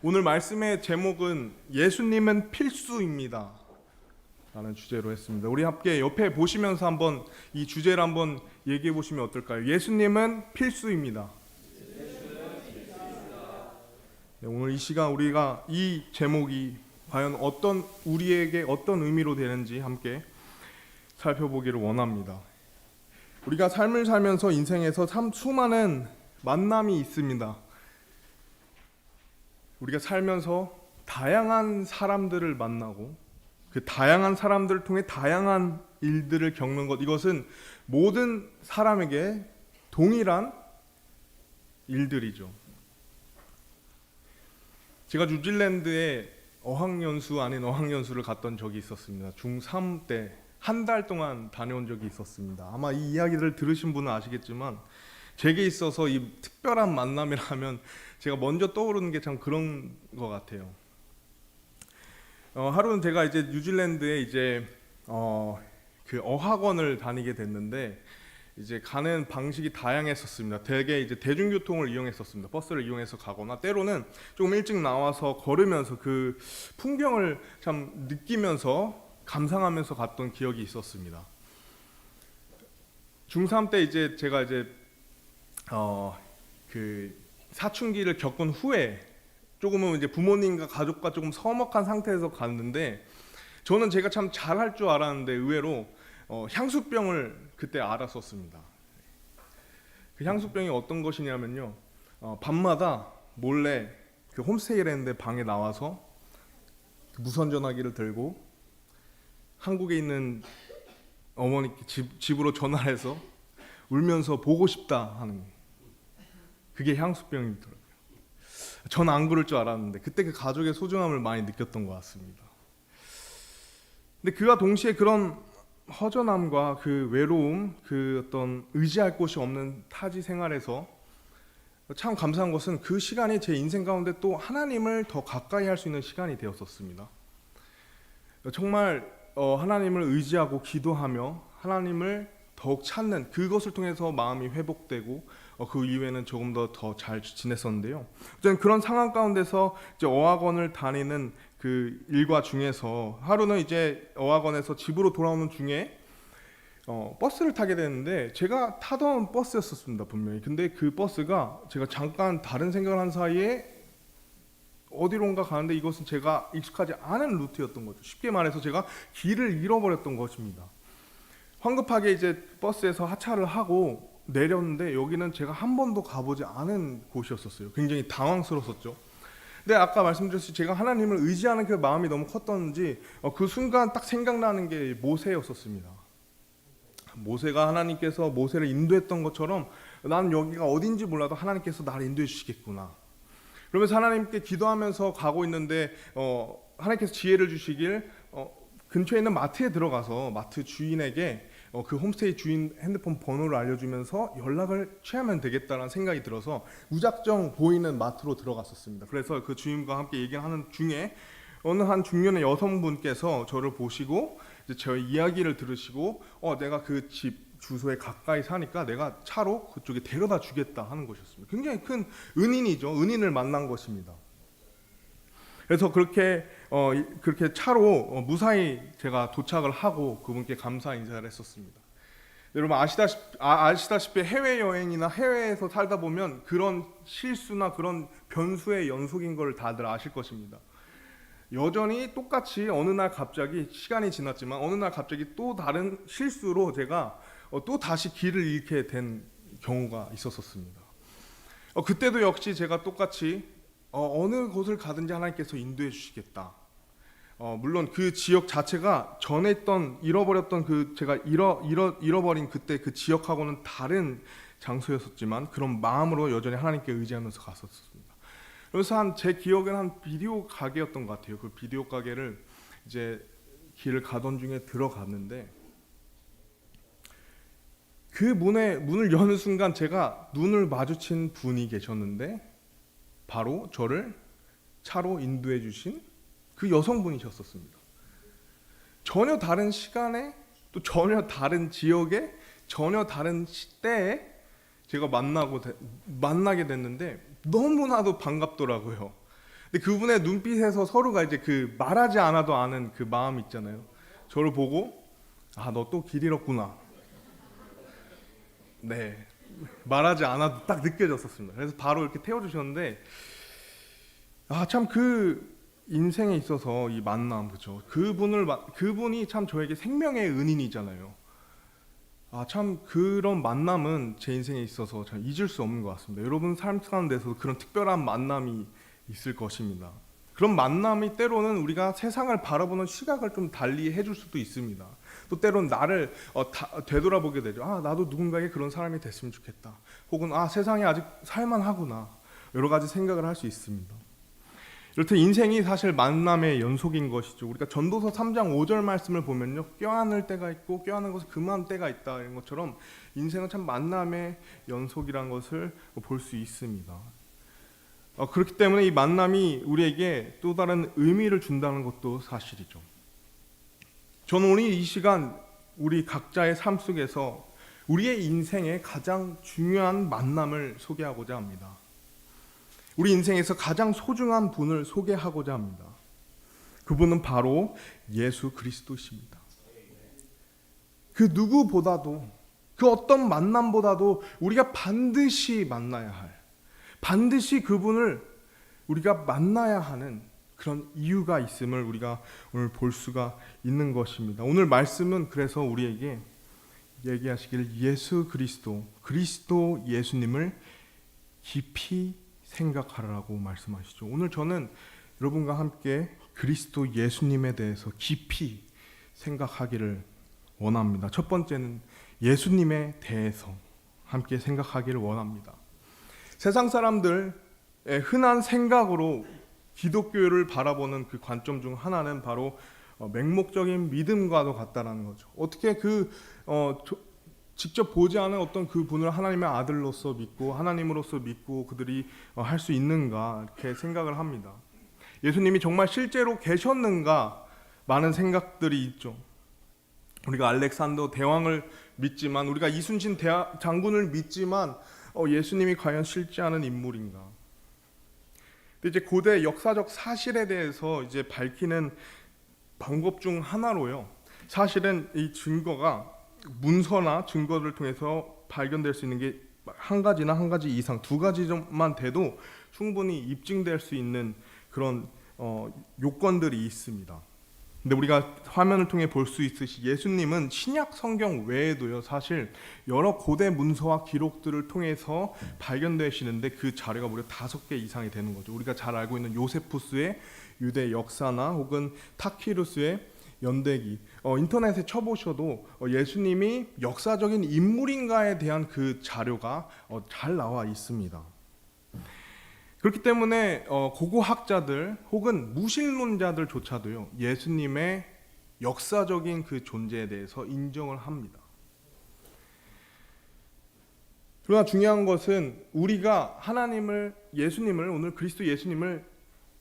오늘 말씀의 제목은 예수님은 필수입니다 라는 주제로 했습니다. 우리 함께 옆에 보시면서 한번 이 주제를 한번 얘기해 보시면 어떨까요? 예수님은 필수입니다. 네, 오늘 이 시간 우리가 이 제목이 과연 우리에게 어떤 의미로 되는지 함께 살펴보기를 원합니다. 우리가 삶을 살면서 인생에서 참 수많은 만남이 있습니다. 우리가 살면서 다양한 사람들을 만나고 그 다양한 사람들을 통해 다양한 일들을 겪는 것, 이것은 모든 사람에게 동일한 일들이죠. 제가 뉴질랜드에 어학연수 아닌 어학연수를 갔던 적이 있었습니다. 중3 때 한 달 동안 다녀온 적이 있었습니다. 아마 이 이야기를 들으신 분은 아시겠지만 제게 있어서 이 특별한 만남이라면 제가 먼저 떠오르는 게 참 그런 것 같아요. 하루는 제가 이제 뉴질랜드에 그 어학원을 다니게 됐는데 이제 가는 방식이 다양했었습니다. 대개 이제 대중교통을 이용했었습니다. 버스를 이용해서 가거나 때로는 조금 일찍 나와서 걸으면서 그 풍경을 참 느끼면서 감상하면서 갔던 기억이 있었습니다. 중3 때 이제 제가 그 사춘기를 겪은 후에 조금은 이제 부모님과 가족과 조금 서먹한 상태에서 갔는데 저는 제가 참 잘할 줄 알았는데 의외로 향수병을 그때 알았었습니다. 그 향수병이 어떤 것이냐면요, 밤마다 몰래 그 홈스테이를 했는데 방에 나와서 그 무선 전화기를 들고 한국에 있는 어머니께 집으로 전화를 해서 울면서 보고 싶다 하는, 그게 향수병이더라고요. 전 안 그럴 줄 알았는데 그때 그 가족의 소중함을 많이 느꼈던 것 같습니다. 근데 그와 동시에 그런 허전함과 그 외로움, 그 어떤 의지할 곳이 없는 타지 생활에서 참 감사한 것은 그 시간이 제 인생 가운데 또 하나님을 더 가까이 할 수 있는 시간이 되었었습니다. 정말 하나님을 의지하고 기도하며 하나님을 더욱 찾는, 그것을 통해서 마음이 회복되고 그 이후에는 조금 더 잘 지냈었는데요. 어쨌든 그런 상황 가운데서 이제 어학원을 다니는 그 일과 중에서 하루는 이제 어학원에서 집으로 돌아오는 중에 버스를 타게 되는데 제가 타던 버스였었습니다, 분명히. 근데 그 버스가 제가 잠깐 다른 생각을 한 사이에 어디론가 가는데 이것은 제가 익숙하지 않은 루트였던 거죠. 쉽게 말해서 제가 길을 잃어버렸던 것입니다. 황급하게 이제 버스에서 하차를 하고 내렸는데 여기는 제가 한 번도 가보지 않은 곳이었었어요. 굉장히 당황스러웠었죠. 근데 아까 말씀드렸듯이 제가 하나님을 의지하는 그 마음이 너무 컸던지 그 순간 딱 생각나는 게 모세였었습니다. 모세가 하나님께서 모세를 인도했던 것처럼 나는 여기가 어딘지 몰라도 하나님께서 나를 인도해 주시겠구나. 그러면서 하나님께 기도하면서 가고 있는데 하나님께서 지혜를 주시길 근처에 있는 마트에 들어가서 마트 주인에게 그 홈스테이 주인 핸드폰 번호를 알려주면서 연락을 취하면 되겠다는 생각이 들어서 무작정 보이는 마트로 들어갔었습니다. 그래서 그 주인과 함께 얘기하는 중에 어느 한 중년의 여성분께서 저를 보시고 이제 저의 이야기를 들으시고 내가 그 집 주소에 가까이 사니까 내가 차로 그쪽에 데려다 주겠다 하는 것이었습니다. 굉장히 큰 은인이죠. 은인을 만난 것입니다. 그래서 그렇게 차로 무사히 제가 도착을 하고 그분께 감사 인사를 했었습니다. 여러분 아시다시피 해외여행이나 해외에서 살다 보면 그런 실수나 그런 변수의 연속인 걸 다들 아실 것입니다. 여전히 똑같이 어느 날 갑자기 시간이 지났지만 어느 날 갑자기 또 다른 실수로 제가 또 다시 길을 잃게 된 경우가 있었습니다. 그때도 역시 제가 똑같이 어느 곳을 가든지 하나님께서 인도해 주시겠다. 물론 그 지역 자체가 전에 있던 잃어버렸던 그 제가 잃어버린 그때 그 지역하고는 다른 장소였었지만 그런 마음으로 여전히 하나님께 의지하면서 갔었습니다. 그래서 제 기억에는 한 비디오 가게였던 것 같아요. 그 비디오 가게를 이제 길을 가던 중에 들어갔는데 그 문을 여는 순간 제가 눈을 마주친 분이 계셨는데 바로 저를 차로 인도해 주신 그 여성분이셨습니다. 전혀 다른 시간에 또 전혀 다른 지역에 전혀 다른 시대에 제가 만나게 됐는데 너무나도 반갑더라고요. 근데 그분의 눈빛에서 서로가 이제 그 말하지 않아도 아는 그 마음 있잖아요. 저를 보고 아, 너 또 길 잃었구나. 네. 말하지 않아도 딱 느껴졌었습니다. 그래서 바로 이렇게 태워주셨는데 아, 참 그 인생에 있어서 이 만남, 그죠? 그분이 참 저에게 생명의 은인이잖아요. 아, 참 그런 만남은 제 인생에 있어서 참 잊을 수 없는 것 같습니다. 여러분 삶 가운데서 그런 특별한 만남이 있을 것입니다. 그런 만남이 때로는 우리가 세상을 바라보는 시각을 좀 달리 해줄 수도 있습니다. 또 때로는 나를 되돌아보게 되죠. 아, 나도 누군가의 그런 사람이 됐으면 좋겠다. 혹은 아, 세상이 아직 살만하구나. 여러 가지 생각을 할 수 있습니다. 이렇듯 인생이 사실 만남의 연속인 것이죠. 우리가 전도서 3장 5절 말씀을 보면요, 껴안을 때가 있고 껴안는 것을 금한 때가 있다, 이런 것처럼 인생은 참 만남의 연속이라는 것을 볼 수 있습니다. 그렇기 때문에 이 만남이 우리에게 또 다른 의미를 준다는 것도 사실이죠. 저는 오늘 이 시간 우리 각자의 삶 속에서 우리의 인생의 가장 중요한 만남을 소개하고자 합니다. 우리 인생에서 가장 소중한 분을 소개하고자 합니다. 그분은 바로 예수 그리스도십니다. 그 누구보다도, 그 어떤 만남보다도 우리가 반드시 만나야 할, 반드시 그분을 우리가 만나야 하는 그런 이유가 있음을 우리가 오늘 볼 수가 있는 것입니다. 오늘 말씀은 그래서 우리에게 얘기하시기를 예수 그리스도 예수님을 깊이 생각하라고 말씀하시죠. 오늘 저는 여러분과 함께 그리스도 예수님에 대해서 깊이 생각하기를 원합니다. 첫 번째는 예수님에 대해서 함께 생각하기를 원합니다. 세상 사람들의 흔한 생각으로 기독교를 바라보는 그 관점 중 하나는 바로 맹목적인 믿음과도 같다라는 거죠. 어떻게 직접 보지 않은 어떤 그 분을 하나님의 아들로서 믿고 하나님으로서 믿고 그들이 할 수 있는가, 이렇게 생각을 합니다. 예수님이 정말 실제로 계셨는가 많은 생각들이 있죠. 우리가 알렉산더 대왕을 믿지만, 우리가 이순신 장군을 믿지만 예수님이 과연 실제하는 인물인가? 근데 이제 고대 역사적 사실에 대해서 이제 밝히는 방법 중 하나로요, 사실은 이 증거가 문서나 증거를 통해서 발견될 수 있는 게 한 가지나 한 가지 이상, 두 가지만 돼도 충분히 입증될 수 있는 그런 요건들이 있습니다. 근데 우리가 화면을 통해 볼 수 있듯이 예수님은 신약 성경 외에도요, 사실 여러 고대 문서와 기록들을 통해서 발견되시는데 그 자료가 무려 5개 이상이 되는 거죠. 우리가 잘 알고 있는 요세푸스의 유대 역사나 혹은 타키루스의 연대기, 인터넷에 쳐보셔도 예수님이 역사적인 인물인가에 대한 그 자료가 잘 나와 있습니다. 그렇기 때문에 고고학자들 혹은 무신론자들조차도요, 예수님의 역사적인 그 존재에 대해서 인정을 합니다. 그러나 중요한 것은 우리가 예수님을 오늘 그리스도 예수님을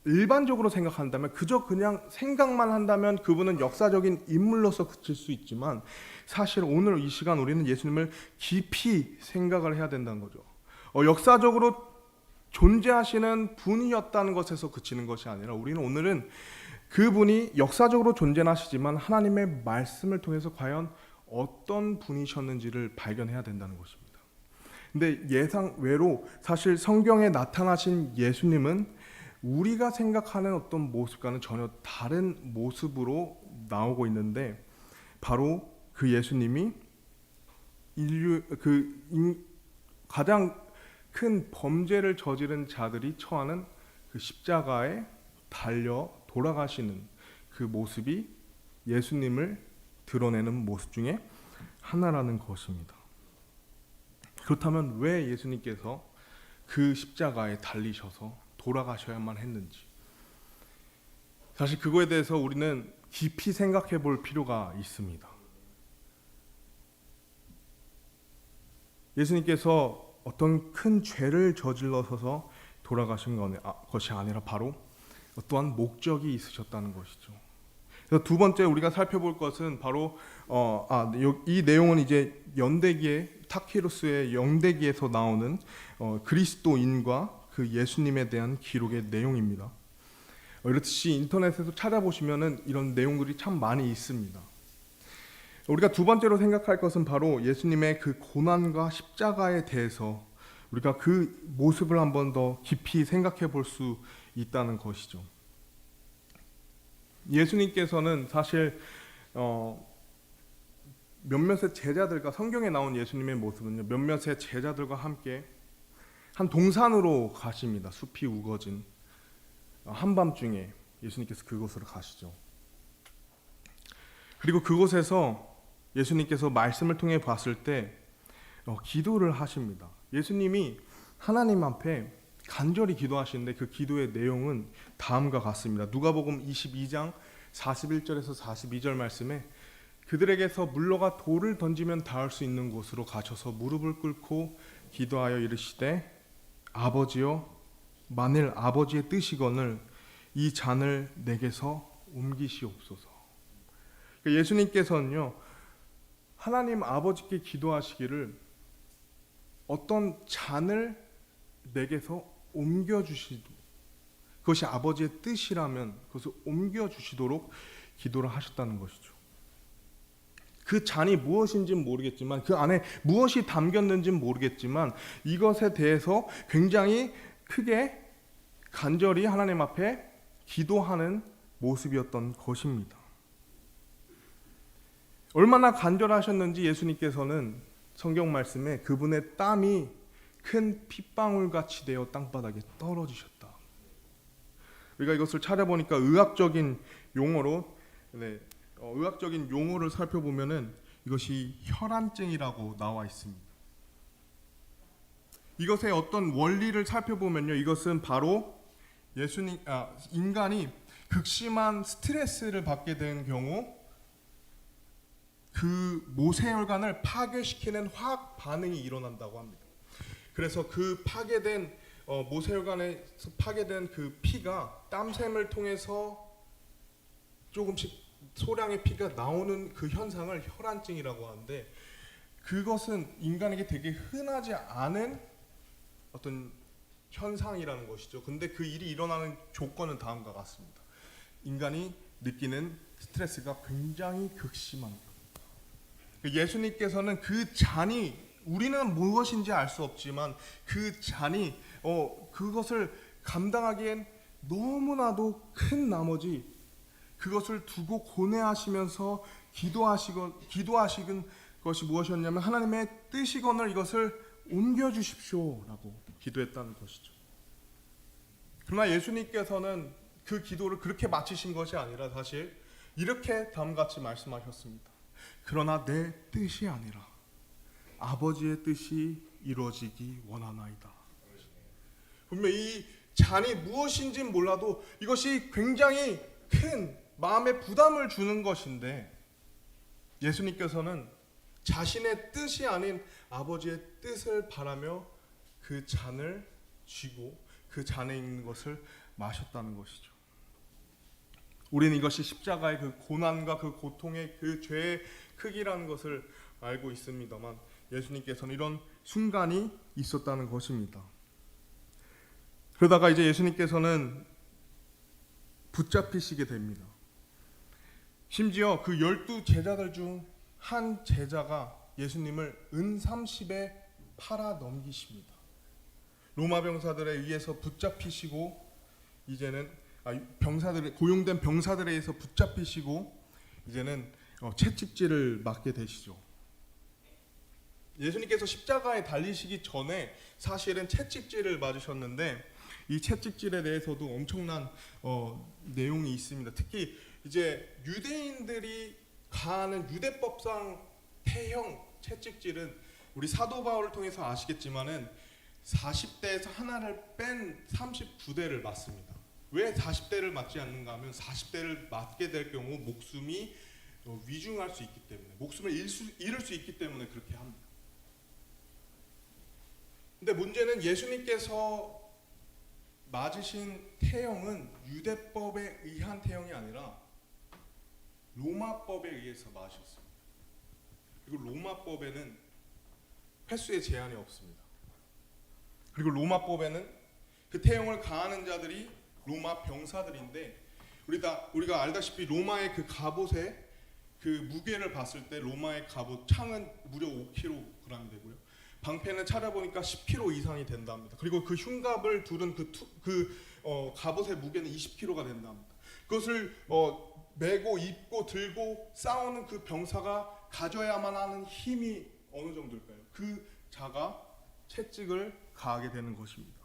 일반적으로 생각한다면, 그냥 생각만 한다면 그분은 역사적인 인물로서 그칠 수 있지만, 사실 오늘 이 시간 우리는 예수님을 깊이 생각을 해야 된다는 거죠. 역사적으로 존재하시는 분이었다는 것에서 그치는 것이 아니라, 우리는 오늘은 그분이 역사적으로 존재하시지만 하나님의 말씀을 통해서 과연 어떤 분이셨는지를 발견해야 된다는 것입니다. 근데 예상외로 사실 성경에 나타나신 예수님은 우리가 생각하는 어떤 모습과는 전혀 다른 모습으로 나오고 있는데, 바로 그 예수님이 가장 큰 범죄를 저지른 자들이 처하는 그 십자가에 달려 돌아가시는 그 모습이 예수님을 드러내는 모습 중에 하나라는 것입니다. 그렇다면 왜 예수님께서 그 십자가에 달리셔서 돌아가셔야만 했는지, 사실 그거에 대해서 우리는 깊이 생각해 볼 필요가 있습니다. 예수님께서 어떤 큰 죄를 저질러서 돌아가신 것이 아니라 바로 어떠한 목적이 있으셨다는 것이죠. 그래서 두 번째 우리가 살펴볼 것은 바로 이 내용은 이제 타키루스의 연대기에서 나오는 그리스도인과 그 예수님에 대한 기록의 내용입니다. 이렇듯이 인터넷에서 찾아보시면은 이런 내용들이 참 많이 있습니다. 우리가 두 번째로 생각할 것은 바로 예수님의 그 고난과 십자가에 대해서 우리가 그 모습을 한번 더 깊이 생각해 볼 수 있다는 것이죠. 예수님께서는 사실 몇몇의 제자들과, 성경에 나온 예수님의 모습은요, 몇몇의 제자들과 함께 한 동산으로 가십니다. 숲이 우거진 한밤중에 예수님께서 그곳으로 가시죠. 그리고 그곳에서 예수님께서 말씀을 통해 봤을 때 기도를 하십니다. 예수님이 하나님 앞에 간절히 기도하시는데 그 기도의 내용은 다음과 같습니다. 누가복음 22장 41절에서 42절 말씀에 그들에게서 물러가 돌을 던지면 닿을 수 있는 곳으로 가셔서 무릎을 꿇고 기도하여 이르시되 아버지여 만일 아버지의 뜻이거늘 이 잔을 내게서 옮기시옵소서. 예수님께서는요 하나님 아버지께 기도하시기를 어떤 잔을 내게서 옮겨주시도록, 그것이 아버지의 뜻이라면 그것을 옮겨주시도록 기도를 하셨다는 것이죠. 그 잔이 무엇인지는 모르겠지만, 그 안에 무엇이 담겼는지는 모르겠지만 이것에 대해서 굉장히 크게 간절히 하나님 앞에 기도하는 모습이었던 것입니다. 얼마나 간절하셨는지 예수님께서는 성경 말씀에 그분의 땀이 큰 핏방울같이 되어 땅바닥에 떨어지셨다. 우리가 이것을 찾아보니까 의학적인 용어를 살펴보면은 이것이 혈안증이라고 나와 있습니다. 이것의 어떤 원리를 살펴보면요, 이것은 바로 인간이 극심한 스트레스를 받게 된 경우 그 모세혈관을 파괴시키는 화학 반응이 일어난다고 합니다. 그래서 그 파괴된 모세혈관에서 파괴된 그 피가 땀샘을 통해서 조금씩 소량의 피가 나오는 그 현상을 혈안증이라고 하는데, 그것은 인간에게 되게 흔하지 않은 어떤 현상이라는 것이죠. 근데 그 일이 일어나는 조건은 다음과 같습니다. 인간이 느끼는 스트레스가 굉장히 극심한 것. 예수님께서는 그 잔이, 우리는 무엇인지 알 수 없지만 그 잔이 그것을 감당하기엔 너무나도 큰 나머지 그것을 두고 고뇌하시면서 기도하시는 것이 무엇이었냐면 하나님의 뜻이거늘 이것을 옮겨주십시오라고 기도했다는 것이죠. 그러나 예수님께서는 그 기도를 그렇게 마치신 것이 아니라 사실 이렇게 다음같이 말씀하셨습니다. 그러나 내 뜻이 아니라 아버지의 뜻이 이루어지기 원하나이다. 분명 이 잔이 무엇인지는 몰라도 이것이 굉장히 큰 마음의 부담을 주는 것인데, 예수님께서는 자신의 뜻이 아닌 아버지의 뜻을 바라며 그 잔을 쥐고 그 잔에 있는 것을 마셨다는 것이죠. 우리는 이것이 십자가의 그 고난과 그 고통의 그 죄의 크기라는 것을 알고 있습니다만 예수님께서는 이런 순간이 있었다는 것입니다. 그러다가 이제 예수님께서는 붙잡히시게 됩니다. 심지어 그 12 제자들 중 한 제자가 예수님을 은 30에 팔아 넘기십니다. 로마 병사들에 의해서 붙잡히시고 이제는 고용된 병사들에 의해서 붙잡히시고 이제는 채찍질을 맞게 되시죠. 예수님께서 십자가에 달리시기 전에 사실은 채찍질을 맞으셨는데 이 채찍질에 대해서도 엄청난 내용이 있습니다. 특히 이제 유대인들이 가하는 유대법상 태형 채찍질은 우리 사도 바울을 통해서 아시겠지만은 40대에서 하나를 뺀 39대를 맞습니다. 왜 40대를 맞지 않는가 하면 40대를 맞게 될 경우 목숨이 위중할 수 있기 때문에, 목숨을 잃을 수 있기 때문에 그렇게 합니다. 근데 문제는 예수님께서 맞으신 태형은 유대법에 의한 태형이 아니라 로마법에 의해서 맞으셨습니다. 그리고 로마법에는 횟수의 제한이 없습니다. 그리고 로마법에는 그 태형을 가하는 자들이 로마 병사들인데 우리가 알다시피 로마의 그 갑옷의 그 무게를 봤을 때 로마의 갑옷 창은 무려 5kg 되고요. 방패는 찾아보니까 10kg 이상이 된답니다. 그리고 그 흉갑을 두른 갑옷의 무게는 20kg가 된답니다. 그것을 메고 입고 들고 싸우는 그 병사가 가져야만 하는 힘이 어느 정도일까요? 그 자가 채찍을 가하게 되는 것입니다.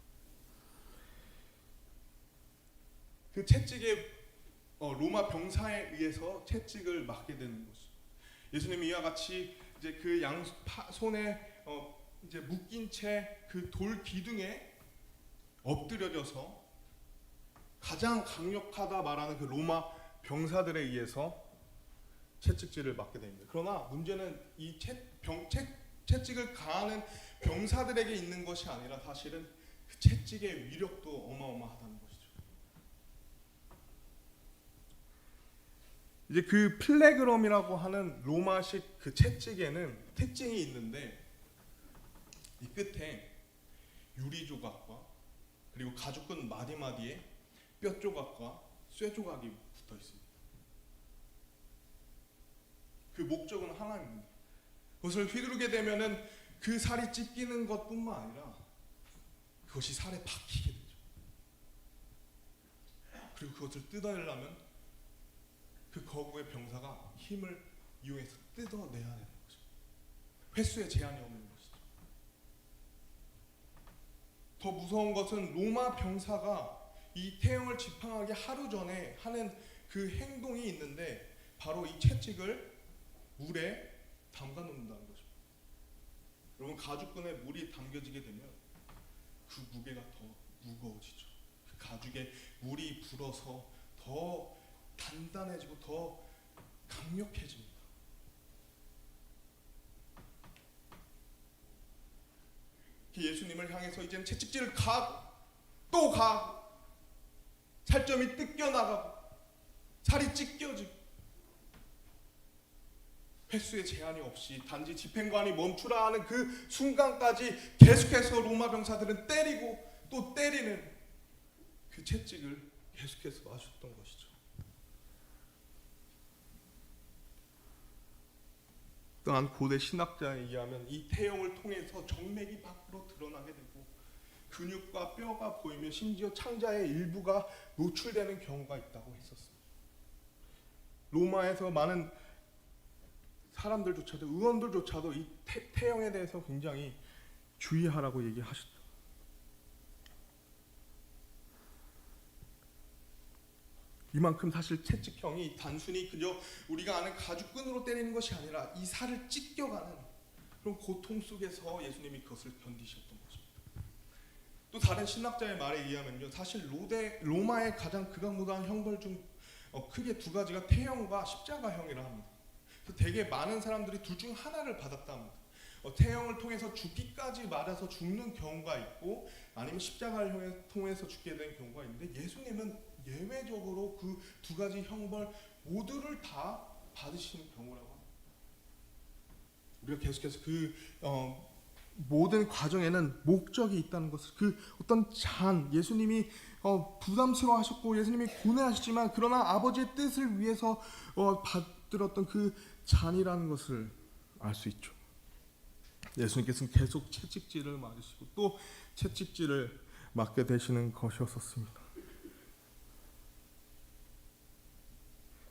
그 채찍에 로마 병사에 의해서 채찍을 맞게 되는 것이죠. 예수님이 이와 같이 이제 그 손에 이제 묶인 채 그 돌 기둥에 엎드려져서 가장 강력하다 말하는 그 로마 병사들에 의해서 채찍질을 맞게 됩니다. 그러나 문제는 이 채찍을 가하는 병사들에게 있는 것이 아니라 사실은 그 채찍의 위력도 어마어마하다는 것이죠. 이제 그 플레그럼이라고 하는 로마식 그 채찍에는 특징이 있는데 이 끝에 유리 조각과 그리고 가죽끈 마디마디에 뼈 조각과 쇠 조각이 붙어 있습니다. 그 목적은 하나입니다. 그것을 휘두르게 되면은 그 살이 찢기는 것뿐만 아니라 그것이 살에 박히게 되죠. 그리고 그것을 뜯어내려면 그 거구의 병사가 힘을 이용해서 뜯어내야 되는 거죠. 횟수에 제한이 없는 것이죠. 더 무서운 것은 로마 병사가 이 태형을 지팡하기 하루 전에 하는 그 행동이 있는데 바로 이 채찍을 물에 담가 놓는다는 거죠. 여러분, 가죽끈에 물이 담겨지게 되면 그 무게가 더 무거워지죠. 그 가죽에 물이 불어서 더 단단해지고 더 강력해집니다. 예수님을 향해서 이제는 채찍질을 또 가고 살점이 뜯겨나가고 살이 찢겨지고 횟수의 제한이 없이 단지 집행관이 멈추라 하는 그 순간까지 계속해서 로마 병사들은 때리고 또 때리는 그 채찍을 계속해서 맞았던 것이죠. 또한 고대 신학자에 의하면 이 태형을 통해서 정맥이 밖으로 드러나게 되고 근육과 뼈가 보이며 심지어 창자의 일부가 노출되는 경우가 있다고 했었습니다. 로마에서 많은 사람들조차도 의원들조차도 이 태형에 대해서 굉장히 주의하라고 얘기하셨죠. 이만큼 사실 채찍형이 단순히 그저 우리가 아는 가죽끈으로 때리는 것이 아니라 이 살을 찢겨가는 그런 고통 속에서 예수님이 그것을 견디셨던 것입니다. 또 다른 신학자의 말에 의하면요, 사실 로마의 가장 극악무도한 형벌 중 크게 두 가지가 태형과 십자가형이라 합니다. 그래서 되게 많은 사람들이 둘 중 하나를 받았다 합니다. 태형을 통해서 죽기까지 맞아서 죽는 경우가 있고 아니면 십자가를 통해서 죽게 되는 경우가 있는데 예수님은 예외적으로 그 두 가지 형벌 모두를 다 받으시는 경우라고 합니다. 우리가 계속해서 그 모든 과정에는 목적이 있다는 것을, 그 어떤 예수님이 부담스러워하셨고 예수님이 고뇌하셨지만 그러나 아버지의 뜻을 위해서 받들었던 그 잔이라는 것을 알 수 있죠. 예수님께서는 계속 채찍질을 맞으시고 또 채찍질을 맞게 되시는 것이었습니다.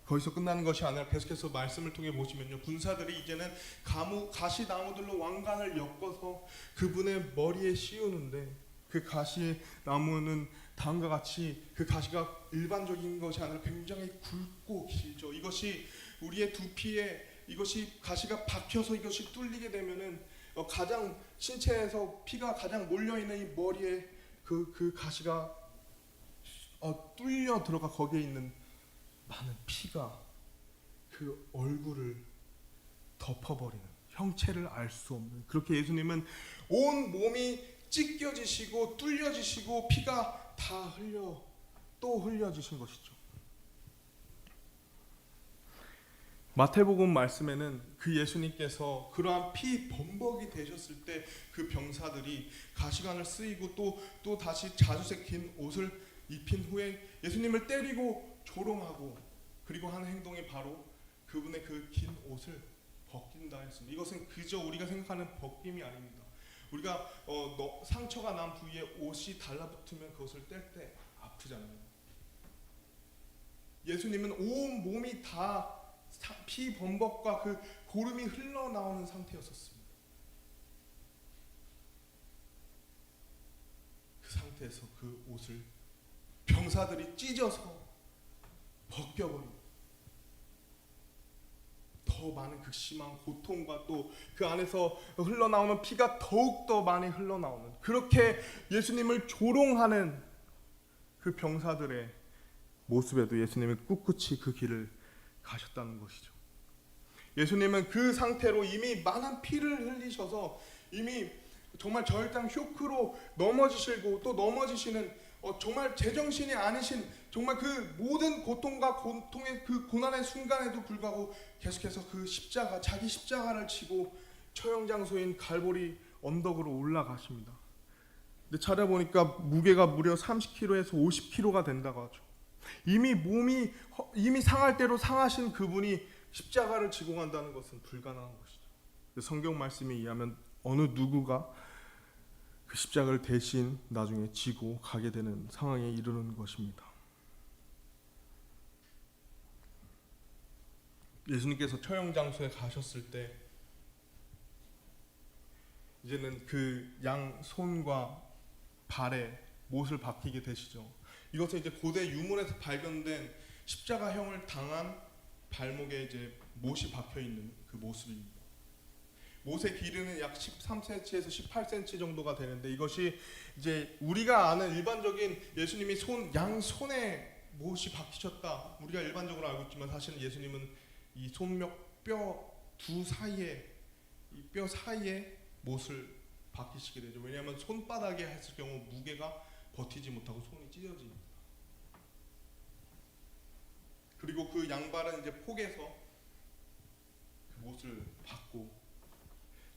거기서 끝나는 것이 아니라 계속해서 말씀을 통해 보시면요, 군사들이 이제는 가시나무들로 왕관을 엮어서 그분의 머리에 씌우는데 그 가시나무는 다음과 같이 그 가시가 일반적인 것이 아니라 굉장히 굵고 길죠. 이것이 우리의 두피에 이것이 가시가 박혀서 이것이 뚫리게 되면은 가장 신체에서 피가 가장 몰려 있는 이 머리에 그 가시가 뚫려 들어가 거기에 있는 많은 피가 그 얼굴을 덮어버리는, 형체를 알 수 없는, 그렇게 예수님은 온 몸이 찢겨지시고 뚫려지시고 피가 다 또 흘려지신 것이죠. 마태복음 말씀에는 그 예수님께서 그러한 피 범벅이 되셨을 때 그 병사들이 가시관을 쓰이고 또 다시 자주색 긴 옷을 입힌 후에 예수님을 때리고 조롱하고 그리고 하는 행동이 바로 그분의 그 긴 옷을 벗긴다 했습니다. 이것은 그저 우리가 생각하는 벗김이 아닙니다. 우리가 상처가 난 부위에 옷이 달라붙으면 그것을 뗄 때 아프잖아요. 예수님은 온 몸이 다 피 범벅과 그 고름이 흘러나오는 상태였었습니다. 그 상태에서 그 옷을 병사들이 찢어서 벗겨버리고 더 많은 극심한 고통과 또 그 안에서 흘러나오는 피가 더욱더 많이 흘러나오는, 그렇게 예수님을 조롱하는 그 병사들의 모습에도 예수님은 꿋꿋이 그 길을 가셨다는 것이죠. 예수님은 그 상태로 이미 많은 피를 흘리셔서 이미 정말 절단 쇼크로 넘어지시고 또 넘어지시는 정말 제정신이 아니신 정말 그 모든 고통과 고통의 그 고난의 순간에도 불구하고 계속해서 그 십자가, 자기 십자가를 치고 처형장소인 갈보리 언덕으로 올라가십니다. 근데 찾아보니까 무게가 무려 30kg에서 50kg가 된다고 하죠. 이미 몸이 이미 상할 대로 상하신 그분이 십자가를 지고 간다는 것은 불가능한 것이죠. 성경 말씀에 의하면 어느 누구가 그 십자가를 대신 나중에 지고 가게 되는 상황에 이르는 것입니다. 예수님께서 처형장소에 가셨을 때 이제는 그 양 손과 발에 못을 박히게 되시죠. 이것은 이제 고대 유물에서 발견된 십자가형을 당한 발목에 이제 못이 박혀 있는 그 모습입니다. 못의 길이는 약 13cm에서 18cm 정도가 되는데 이것이 이제 우리가 아는 일반적인 예수님이 양 손에 못이 박히셨다, 우리가 일반적으로 알고 있지만 사실은 예수님은 이 손목 뼈 두 사이에, 이 뼈 사이에 못을 박히시게 되죠. 왜냐하면 손바닥에 했을 경우 무게가 버티지 못하고 손이 찢어집니다. 그리고 그 양발은 이제 폭에서 그 못을 받고,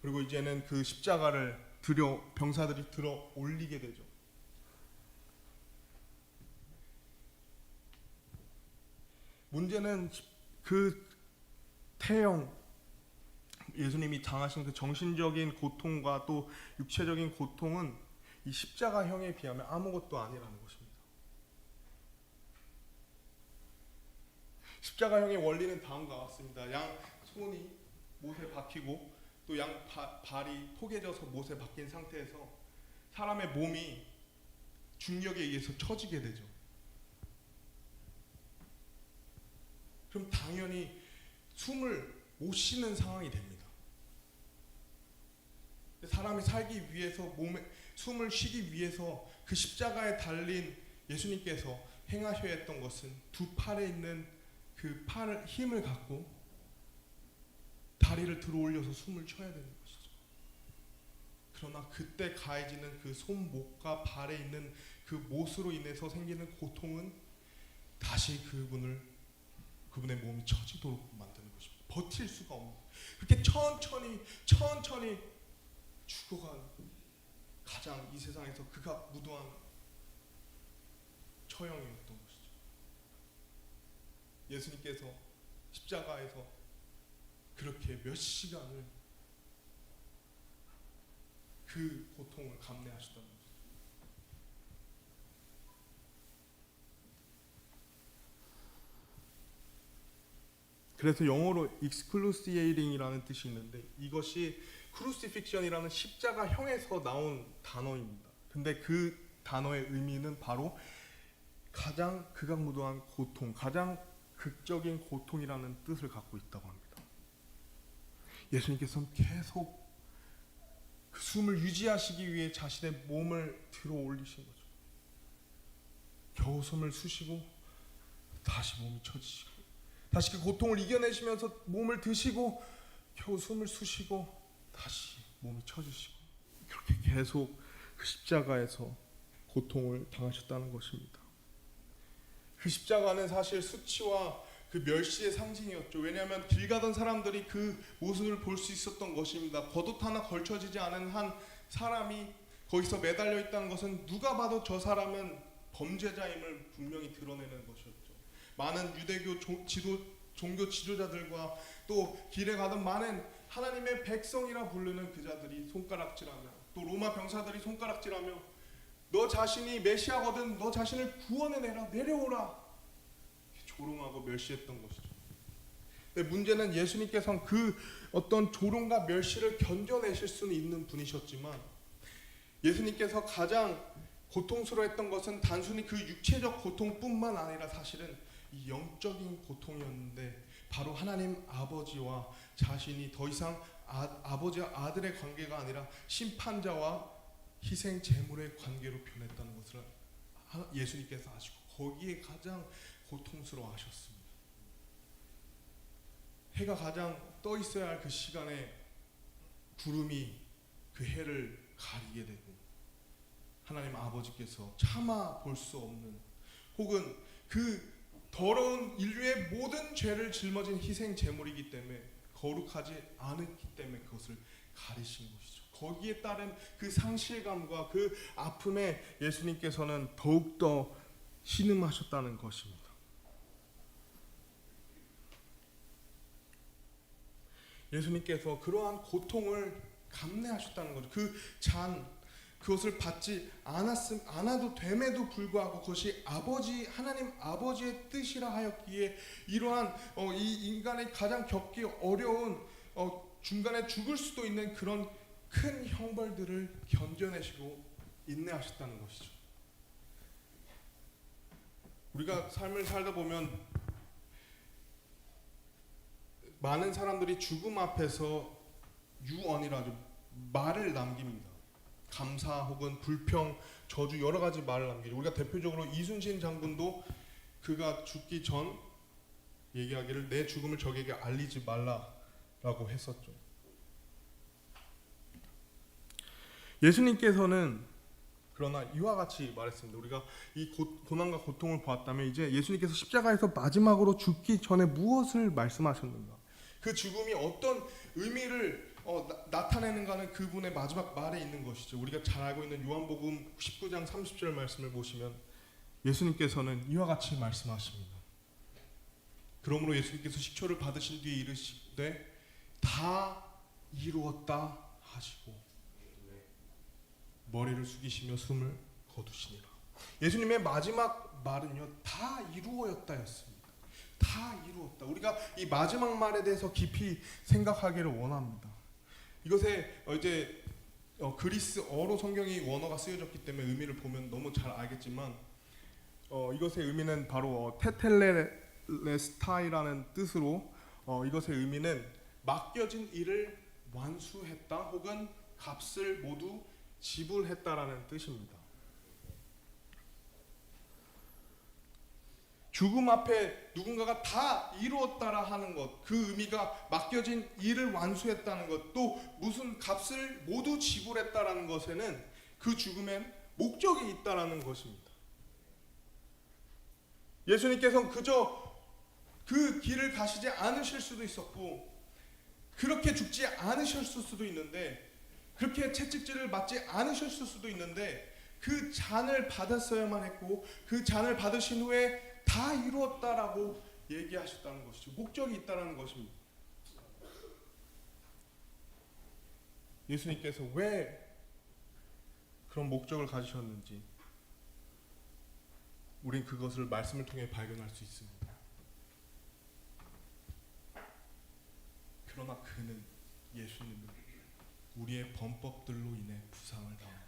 그리고 이제는 그 십자가를 병사들이 들어 올리게 되죠. 문제는 그 태형, 예수님이 당하신 그 정신적인 고통과 또 육체적인 고통은 이 십자가형에 비하면 아무것도 아니라는 것입니다. 십자가형의 원리는 다음과 같습니다. 양 손이 못에 박히고 또 양 발이 포개져서 못에 박힌 상태에서 사람의 몸이 중력에 의해서 처지게 되죠. 그럼 당연히 숨을 못 쉬는 상황이 됩니다. 사람이 살기 위해서 숨을 쉬기 위해서 그 십자가에 달린 예수님께서 행하셔야 했던 것은 두 팔에 있는 그 팔을 힘을 갖고 다리를 들어 올려서 숨을 쉬어야 되는 것이죠. 그러나 그때 가해지는 그 손목과 발에 있는 그 못으로 인해서 생기는 고통은 다시 그분의 몸이 처지도록 만드는 것입니다. 버틸 수가 없는, 그렇게 천천히 죽어간 가장 이 세상에서 그가 무도한 처형이었던 것이죠. 예수님께서 십자가에서 그렇게 몇 시간을 그 고통을 감내하셨다는 것이죠. 그래서 영어로 excruciating이라는 뜻이 있는데 이것이 크루시픽션이라는 십자가형에서 나온 단어입니다. 근데 그 단어의 의미는 바로 가장 극악무도한 고통, 가장 극적인 고통이라는 뜻을 갖고 있다고 합니다. 예수님께서는 계속 그 숨을 유지하시기 위해 자신의 몸을 들어 올리신 거죠. 겨우 숨을 쉬시고 다시 몸이 처지시고 다시 그 고통을 이겨내시면서 몸을 드시고 겨우 숨을 쉬시고 다시 몸이 처지시고, 그렇게 계속 그 십자가에서 고통을 당하셨다는 것입니다. 그 십자가는 사실 수치와 그 멸시의 상징이었죠. 왜냐하면 길 가던 사람들이 그 모습을 볼 수 있었던 것입니다. 겉옷 하나 걸쳐지지 않은 한 사람이 거기서 매달려 있다는 것은 누가 봐도 저 사람은 범죄자임을 분명히 드러내는 것이었죠. 많은 유대교 종교 지도자들과 또 길에 가던 많은 하나님의 백성이라 부르는 그자들이 손가락질하며, 또 로마 병사들이 손가락질하며, 너 자신이 메시아거든, 너 자신을 구원해내라, 내려오라, 조롱하고 멸시했던 것이죠. 근데 문제는 예수님께서는 그 어떤 조롱과 멸시를 견뎌내실 수는 있는 분이셨지만, 예수님께서 가장 고통스러워했던 것은 단순히 그 육체적 고통뿐만 아니라 사실은 이 영적인 고통이었는데, 바로 하나님 아버지와 자신이 더 이상 아버지와 아들의 관계가 아니라 심판자와 희생 제물의 관계로 변했다는 것을 예수님께서 아시고 거기에 가장 고통스러워하셨습니다. 해가 가장 떠 있어야 할 그 시간에 구름이 그 해를 가리게 되고, 하나님 아버지께서 참아 볼 수 없는, 혹은 그 더러운 인류의 모든 죄를 짊어진 희생 제물이기 때문에, 거룩하지 않았기 때문에 그것을 가리신 것이죠. 거기에 따른 그 상실감과 그 아픔에 예수님께서는 더욱더 신음하셨다는 것입니다. 예수님께서 그러한 고통을 감내하셨다는 거죠. 그것을 받지 않아도 됨에도 불구하고 그것이 하나님 아버지의 뜻이라 하였기에, 이러한 이 인간의 가장 겪기 어려운 중간에 죽을 수도 있는 그런 큰 형벌들을 견뎌내시고 인내하셨다는 것이죠. 우리가 삶을 살다 보면 많은 사람들이 죽음 앞에서 유언이라죠, 말을 남깁니다. 감사 혹은 불평, 저주, 여러 가지 말을 남기죠. 우리가 대표적으로 이순신 장군도 그가 죽기 전 얘기하기를 내 죽음을 적에게 알리지 말라라고 했었죠. 예수님께서는 그러나 이와 같이 말했습니다. 우리가 이 고난과 고통을 보았다면 이제 예수님께서 십자가에서 마지막으로 죽기 전에 무엇을 말씀하셨는가? 그 죽음이 어떤 의미를 나타내는가는 그분의 마지막 말에 있는 것이죠. 우리가 잘 알고 있는 요한복음 19장 30절 말씀을 보시면 예수님께서는 이와 같이 말씀하십니다. 그러므로 예수님께서 식초를 받으신 뒤에 이르시되 다 이루었다 하시고 머리를 숙이시며 숨을 거두시니라. 예수님의 마지막 말은요, 다 이루어졌다였습니다. 다 이루었다. 우리가 이 마지막 말에 대해서 깊이 생각하기를 원합니다. 이것에 이제 그리스어로 성경이 원어가 쓰여졌기 때문에 의미를 보면 너무 잘 알겠지만, 이것의 의미는 바로 테텔레스타이라는 뜻으로, 이것의 의미는 맡겨진 일을 완수했다 혹은 값을 모두 지불했다라는 뜻입니다. 죽음 앞에 누군가가 다 이루었다라 하는 것, 그 의미가 맡겨진 일을 완수했다는 것, 또 무슨 값을 모두 지불했다라는 것에는 그 죽음엔 목적이 있다라는 것입니다. 예수님께서는 그저 그 길을 가시지 않으실 수도 있었고, 그렇게 죽지 않으셨을 수도 있는데, 그렇게 채찍질을 맞지 않으셨을 수도 있는데, 그 잔을 받았어야만 했고, 그 잔을 받으신 후에 다 이루었다라고 얘기하셨다는 것이죠. 목적이 있다라는 것입니다. 예수님께서 왜 그런 목적을 가지셨는지 우린 그것을 말씀을 통해 발견할 수 있습니다. 그러나 그는, 예수님은 우리의 범법들로 인해 부상을 당하고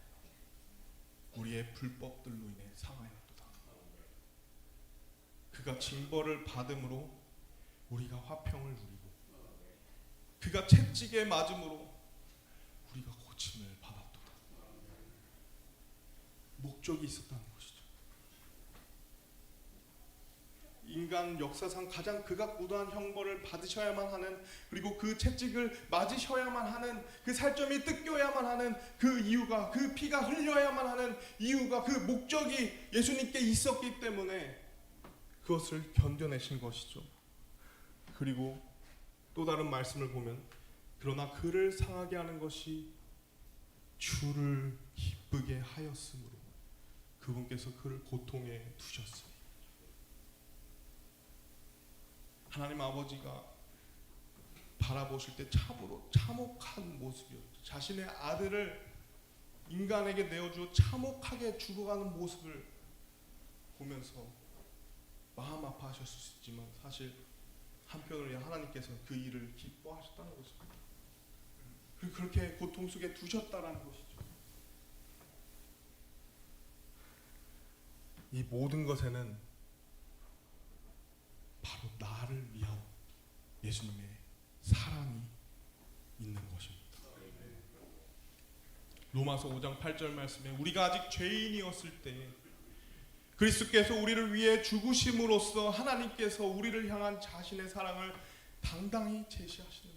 우리의 불법들로 인해 상하였도다. 그가 징벌을 받음으로 우리가 화평을 누리고, 그가 채찍에 맞음으로 우리가 고침을 받았도다. 목적이 있었다는 것이죠. 인간 역사상 가장 극악무도한 형벌을 받으셔야만 하는, 그리고 그 채찍을 맞으셔야만 하는, 그 살점이 뜯겨야만 하는 그 이유가, 그 피가 흘려야만 하는 이유가, 그 목적이 예수님께 있었기 때문에 그것을 견뎌내신 것이죠. 그리고 또 다른 말씀을 보면, 그러나 그를 상하게 하는 것이 주를 기쁘게 하였으므로 그분께서 그를 고통에 두셨으니 하나님 아버지가 바라보실 때 참으로 참혹한 모습이었죠. 자신의 아들을 인간에게 내어주어 참혹하게 죽어가는 모습을 보면서 마음 아파하셨을 수 있지만 사실 한편으로 하나님께서는 그 일을 기뻐하셨다는 것입니다. 그리고 그렇게 고통 속에 두셨다라는 것이죠. 이 모든 것에는 바로 나를 위한 예수님의 사랑이 있는 것입니다. 로마서 5장 8절 말씀에 우리가 아직 죄인이었을 때 그리스도께서 우리를 위해 죽으심으로써 하나님께서 우리를 향한 자신의 사랑을 당당히 제시하십니다.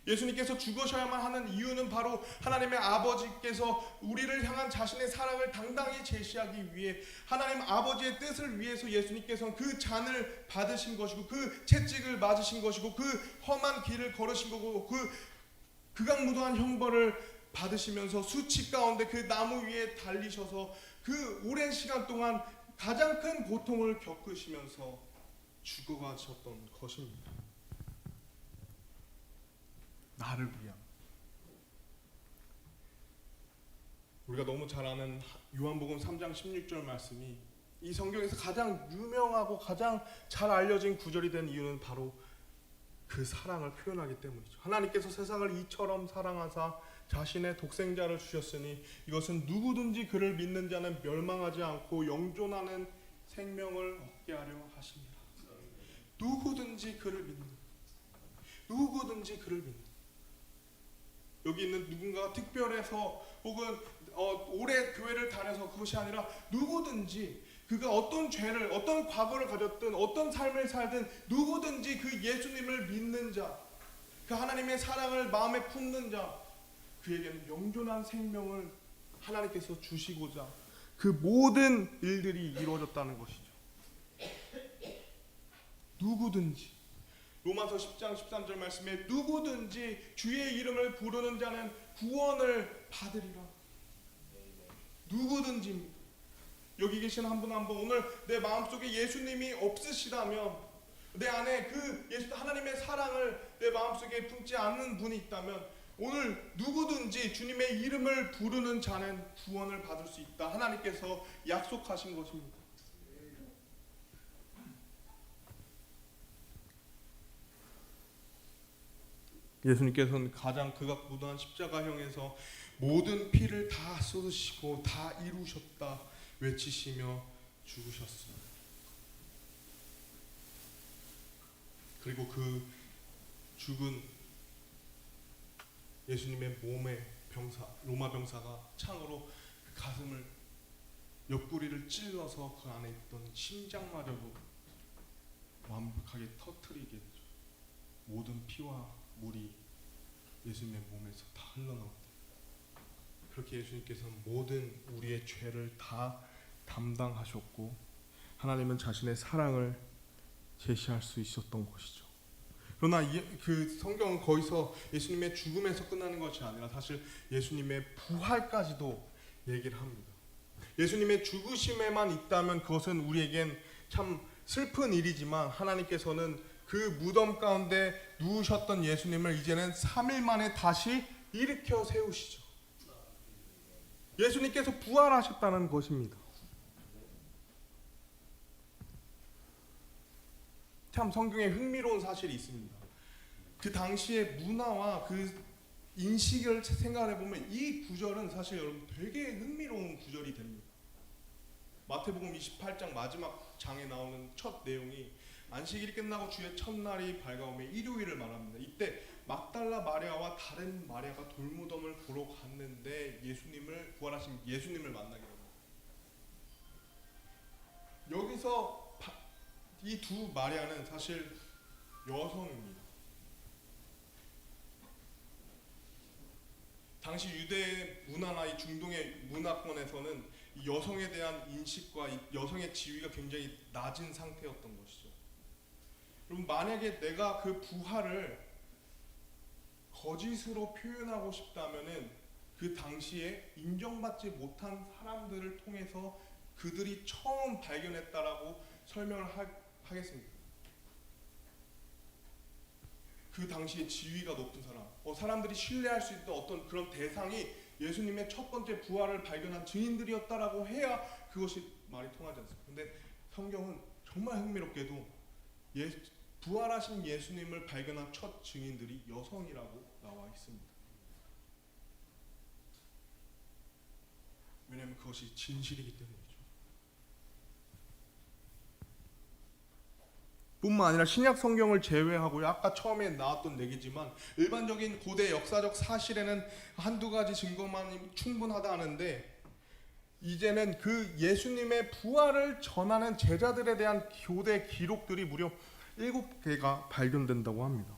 예수님께서 죽으셔야만 하는 이유는 바로 하나님의 아버지께서 우리를 향한 자신의 사랑을 당당히 제시하기 위해 하나님 아버지의 뜻을 위해서 예수님께서는 그 잔을 받으신 것이고 그 채찍을 맞으신 것이고 그 험한 길을 걸으신 거고 그 극악무도한 형벌을 받으시면서 수치 가운데 그 나무 위에 달리셔서 그 오랜 시간 동안 가장 큰 고통을 겪으시면서 죽어가셨던 것입니다. 나를 위한. 우리가 너무 잘 아는 요한복음 3장 16절 말씀이 이 성경에서 가장 유명하고 가장 잘 알려진 구절이 된 이유는 바로 그 사랑을 표현하기 때문이죠. 하나님께서 세상을 이처럼 사랑하사 자신의 독생자를 주셨으니 이것은 누구든지 그를 믿는 자는 멸망하지 않고 영존하는 생명을 얻게 하려 하십니다. 누구든지 그를 믿는, 누구든지 그를 믿는. 여기 있는 누군가가 특별해서 혹은 오래 교회를 다녀서 그것이 아니라 누구든지 그가 어떤 죄를 어떤 과거를 가졌든 어떤 삶을 살든 누구든지 그 예수님을 믿는 자, 그 하나님의 사랑을 마음에 품는 자, 그에게는 영존한 생명을 하나님께서 주시고자 그 모든 일들이 이루어졌다는 것이죠. 누구든지 로마서 10장 13절 말씀에 누구든지 주의 이름을 부르는 자는 구원을 받으리라. 누구든지. 여기 계신 한 분 한 분 오늘 내 마음속에 예수님이 없으시다면, 내 안에 그 예수 하나님의 사랑을 내 마음속에 품지 않는 분이 있다면 오늘 누구든지 주님의 이름을 부르는 자는 구원을 받을 수 있다. 하나님께서 약속하신 것입니다. 예수님께서는 가장 극악무도한 십자가형에서 모든 피를 다 쏟으시고 다 이루셨다 외치시며 죽으셨습니다. 그리고 그 죽은 예수님의 몸에 로마 병사가 창으로 그 가슴을 옆구리를 찔러서 그 안에 있던 심장마저도 완벽하게 터뜨리게 되죠. 모든 피와 물이 예수님의 몸에서 다 흘러나옵니다. 그렇게 예수님께서는 모든 우리의 죄를 다 담당하셨고 하나님은 자신의 사랑을 제시할 수 있었던 것이죠. 그러나 그 성경은 거기서 예수님의 죽음에서 끝나는 것이 아니라 사실 예수님의 부활까지도 얘기를 합니다. 예수님의 죽으심에만 있다면 그것은 우리에겐 참 슬픈 일이지만 하나님께서는 그 무덤 가운데 누우셨던 예수님을 이제는 3일 만에 다시 일으켜 세우시죠. 예수님께서 부활하셨다는 것입니다. 참 성경에 흥미로운 사실이 있습니다. 그 당시의 문화와 그 인식을 생각해 보면 이 구절은 사실 여러분 되게 흥미로운 구절이 됩니다. 마태복음 28장 마지막 장에 나오는 첫 내용이 안식일이 끝나고 주의 첫날이 밝아오며 일요일을 말합니다. 이때 막달라 마리아와 다른 마리아가 돌무덤을 보러 갔는데 부활하신 예수님을 만나게 됩니다. 여기서 이 두 마리아는 사실 여성입니다. 당시 유대 문화나 이 중동의 문화권에서는 여성에 대한 인식과 여성의 지위가 굉장히 낮은 상태였던 것이죠. 여러분, 만약에 내가 그 부활을 거짓으로 표현하고 싶다면은 그 당시에 인정받지 못한 사람들을 통해서 그들이 처음 발견했다라고 설명을 하겠습니다. 그 당시에 지위가 높은 사람, 사람들이 신뢰할 수 있던 어떤 그런 대상이 예수님의 첫 번째 부활을 발견한 증인들이었다라고 해야 그것이 말이 통하지 않습니다. 근데 성경은 정말 흥미롭게도 부활하신 예수님을 발견한 첫 증인들이 여성이라고 나와 있습니다. 왜냐하면 그것이 진실이기 때문이죠. 뿐만 아니라 신약 성경을 제외하고요, 아까 처음에 나왔던 얘기지만 일반적인 고대 역사적 사실에는 한두 가지 증거만 충분하다 하는데, 이제는 그 예수님의 부활을 전하는 제자들에 대한 교대 기록들이 무려 7개가 발견된다고 합니다.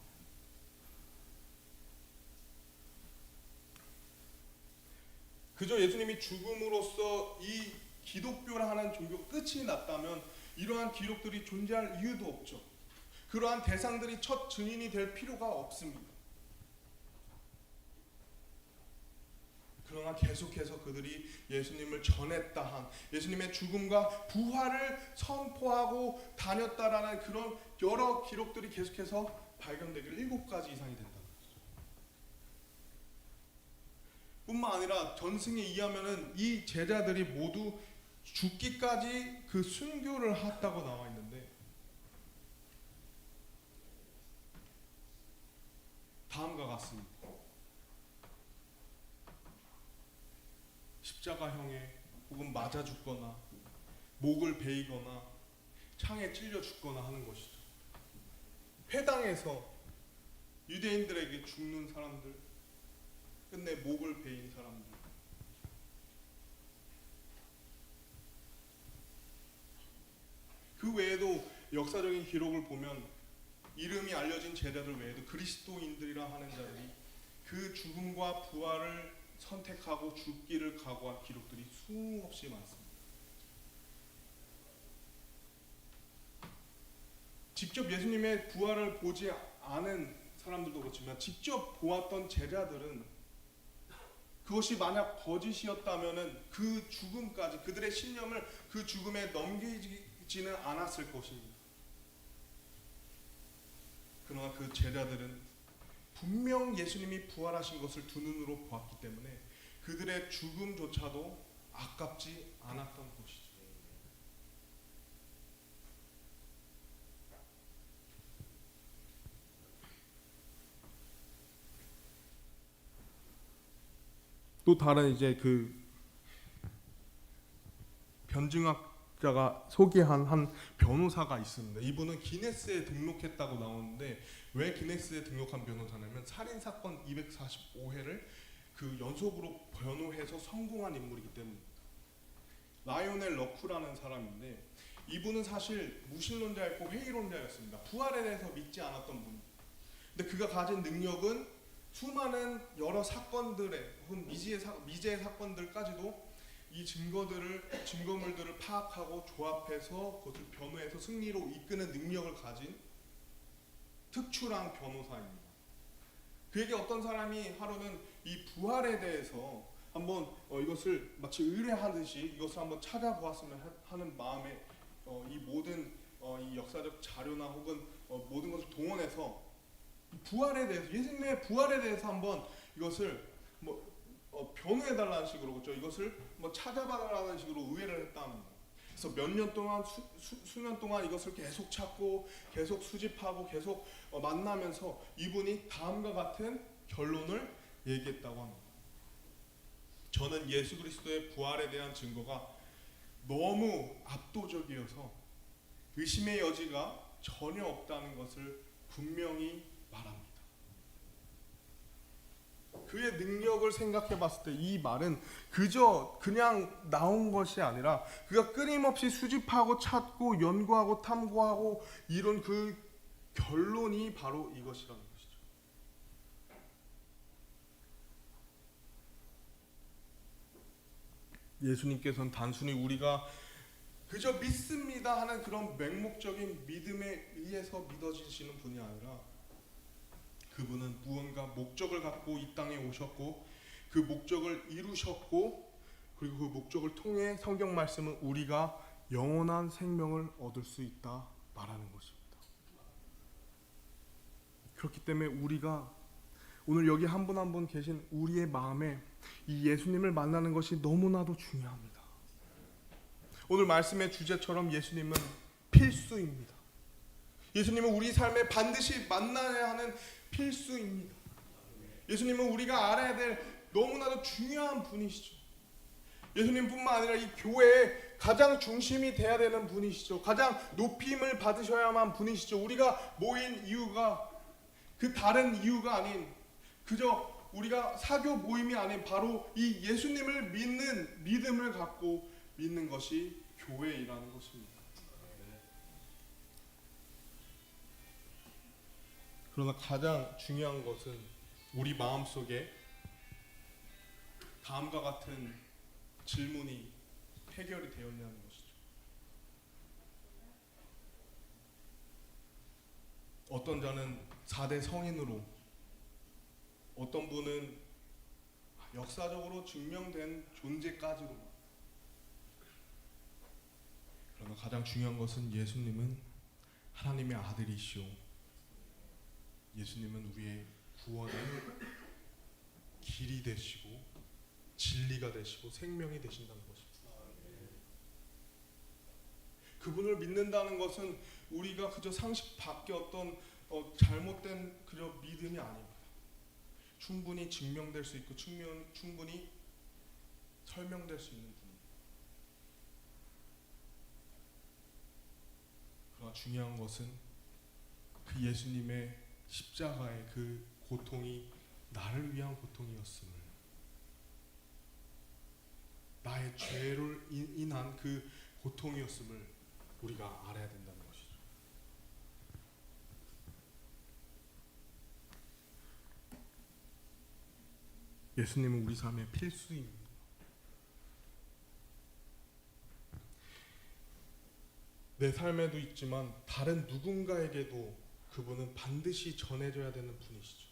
그저 예수님이 죽음으로써 이 기독교라는 종교가 끝이 났다면 이러한 기록들이 존재할 이유도 없죠. 그러한 대상들이 첫 증인이 될 필요가 없습니다. 그러나 계속해서 그들이 예수님을 전했다 한, 예수님의 죽음과 부활을 선포하고 다녔다라는 그런 여러 기록들이 계속해서 발견되길 7가지 이상이 된다는 거죠. 뿐만 아니라 전승에 의하면은 이 제자들이 모두 죽기까지 그 순교를 했다고 나와 있는데, 다음과 같습니다. 십자가형에 혹은 맞아 죽거나 목을 베이거나 창에 찔려 죽거나 하는 것이죠. 회당에서 유대인들에게 죽는 사람들, 끝내 목을 베인 사람들, 그 외에도 역사적인 기록을 보면 이름이 알려진 제자들 외에도 그리스도인들이라 하는 자들이 그 죽음과 부활을 선택하고 죽기를 각오한 기록들이 수없이 많습니다. 직접 예수님의 부활을 보지 않은 사람들도 그렇지만 직접 보았던 제자들은 그것이 만약 거짓이었다면 그 죽음까지, 그들의 신념을 그 죽음에 넘기지는 않았을 것입니다. 그러나 그 제자들은 분명 예수님이 부활하신 것을 두 눈으로 보았기 때문에 그들의 죽음조차도 아깝지 않았던 것이죠. 또 다른 이제 그 변증학자가 소개한 한 변호사가 있습니다. 이분은 기네스에 등록했다고 나오는데, 왜 기네스에 등록한 변호사냐면 살인 사건 245회를 그 연속으로 변호해서 성공한 인물이기 때문입니다. 라이오넬 러쿠라는 사람인데, 이분은 사실 무신론자였고 회의론자였습니다. 부활에 대해서 믿지 않았던 분. 근데 그가 가진 능력은 수많은 여러 사건들의 혹은 미제의 사건들까지도 이 증거물들을 파악하고 조합해서 그것을 변호해서 승리로 이끄는 능력을 가진 특출한 변호사입니다. 그에게 어떤 사람이 하루는 이 부활에 대해서 한번 이것을 마치 의뢰하듯이 이것을 한번 찾아보았으면 하는 마음에 이 모든 이 역사적 자료나 혹은 모든 것을 동원해서 부활에 대해서, 예수님의 부활에 대해서 한번 이것을 변호해달라는 식으로, 그렇죠? 이것을 찾아봐달라는 식으로 의뢰를 했다는 거예요. 그래서 몇 년 동안 수년 동안 이것을 계속 찾고 계속 수집하고 계속 만나면서 이분이 다음과 같은 결론을 얘기했다고 합니다. 저는 예수 그리스도의 부활에 대한 증거가 너무 압도적이어서 의심의 여지가 전혀 없다는 것을 분명히 말합니다. 그의 능력을 생각해 봤을 때 이 말은 그냥 나온 것이 아니라 그가 끊임없이 수집하고 찾고 연구하고 탐구하고 이런 그 결론이 바로 이것이라는 것이죠. 예수님께서는 단순히 우리가 그저 믿습니다 하는 그런 맹목적인 믿음에 의해서 믿어지시는 분이 아니라, 그분은 무언가 목적을 갖고 이 땅에 오셨고 그 목적을 이루셨고, 그리고 그 목적을 통해 성경 말씀은 우리가 영원한 생명을 얻을 수 있다 말하는 것입니다. 그렇기 때문에 우리가 오늘 여기 한 분 한 분 계신 우리의 마음에 이 예수님을 만나는 것이 너무나도 중요합니다. 오늘 말씀의 주제처럼 예수님은 필수입니다. 예수님은 우리 삶에 반드시 만나야 하는 필수입니다. 예수님은 우리가 알아야 될 너무나도 중요한 분이시죠. 예수님뿐만 아니라 이 교회의 가장 중심이 돼야 되는 분이시죠. 가장 높임을 받으셔야만 분이시죠. 우리가 모인 이유가 그 다른 이유가 아닌, 그저 우리가 사교 모임이 아닌 바로 이 예수님을 믿는 믿음을 갖고 믿는 것이 교회이라는 것입니다. 그러나 가장 중요한 것은 우리 마음속에 다음과 같은 질문이 해결이 되었냐는 것이죠. 어떤 자는 4대 성인으로, 어떤 분은 역사적으로 증명된 존재까지로. 그러나 가장 중요한 것은 예수님은 하나님의 아들이시오. 예수님은 우리의 구원의 길이 되시고 진리가 되시고 생명이 되신다는 것입니다. 그분을 믿는다는 것은 우리가 그저 상식 밖의 어떤 잘못된 그저 믿음이 아닙니다. 충분히 증명될 수 있고 충분히 설명될 수 있는 분입니다. 그러나 중요한 것은 그 예수님의 십자가의 그 고통이 나를 위한 고통이었음을, 나의 죄를 인한 그 고통이었음을 우리가 알아야 된다는 것이죠. 예수님은 우리 삶의 필수입니다. 내 삶에도 있지만 다른 누군가에게도 그분은 반드시 전해져야 되는 분이시죠.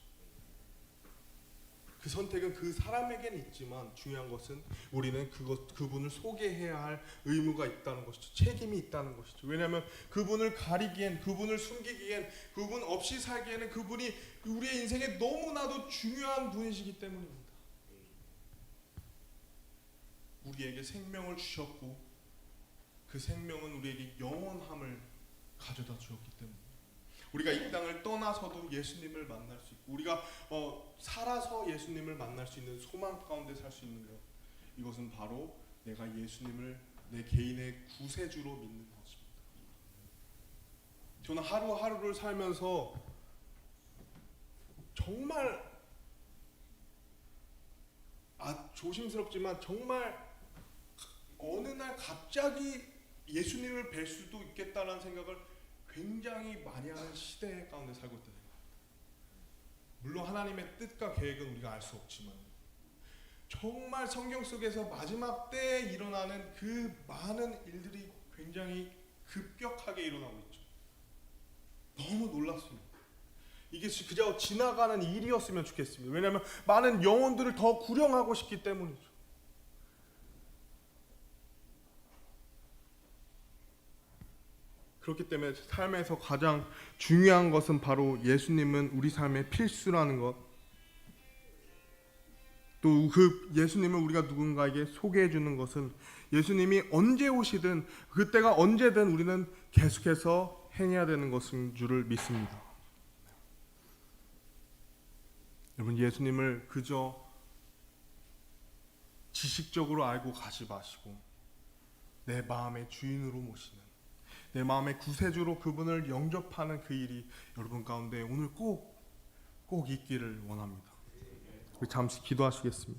그 선택은 그 사람에게는 있지만 중요한 것은 우리는 그분을 소개해야 할 의무가 있다는 것이죠. 책임이 있다는 것이죠. 왜냐하면 그분을 가리기엔, 그분을 숨기기엔, 그분 없이 살기에는 그분이 우리의 인생에 너무나도 중요한 분이시기 때문입니다. 우리에게 생명을 주셨고 그 생명은 우리에게 영원함을 가져다 주었기 때문입니다. 우리가 이 땅을 떠나서도 예수님을 만날 수 있고, 우리가 살아서 예수님을 만날 수 있는 소망 가운데 살 수 있는 것, 이것은 바로 내가 예수님을 내 개인의 구세주로 믿는 것입니다. 저는 하루하루를 살면서 정말 조심스럽지만 정말 어느 날 갑자기 예수님을 뵐 수도 있겠다라는 생각을 굉장히 많이 하는 시대 가운데 살고 있다 생각합니다. 물론 하나님의 뜻과 계획은 우리가 알 수 없지만 정말 성경 속에서 마지막 때에 일어나는 그 많은 일들이 굉장히 급격하게 일어나고 있죠. 너무 놀랐습니다. 이게 그저 지나가는 일이었으면 좋겠습니다. 왜냐하면 많은 영혼들을 더 구령하고 싶기 때문이죠. 그렇기 때문에 삶에서 가장 중요한 것은 바로 예수님은 우리 삶의 필수라는 것, 또 그 예수님을 우리가 누군가에게 소개해 주는 것은 예수님이 언제 오시든 그때가 언제든 우리는 계속해서 행해야 되는 것인 줄을 믿습니다. 여러분, 예수님을 그저 지식적으로 알고 가지 마시고 내 마음의 주인으로 모시는, 내 마음의 구세주로 그분을 영접하는 그 일이 여러분 가운데 오늘 꼭 있기를 원합니다. 우리 잠시 기도하시겠습니다.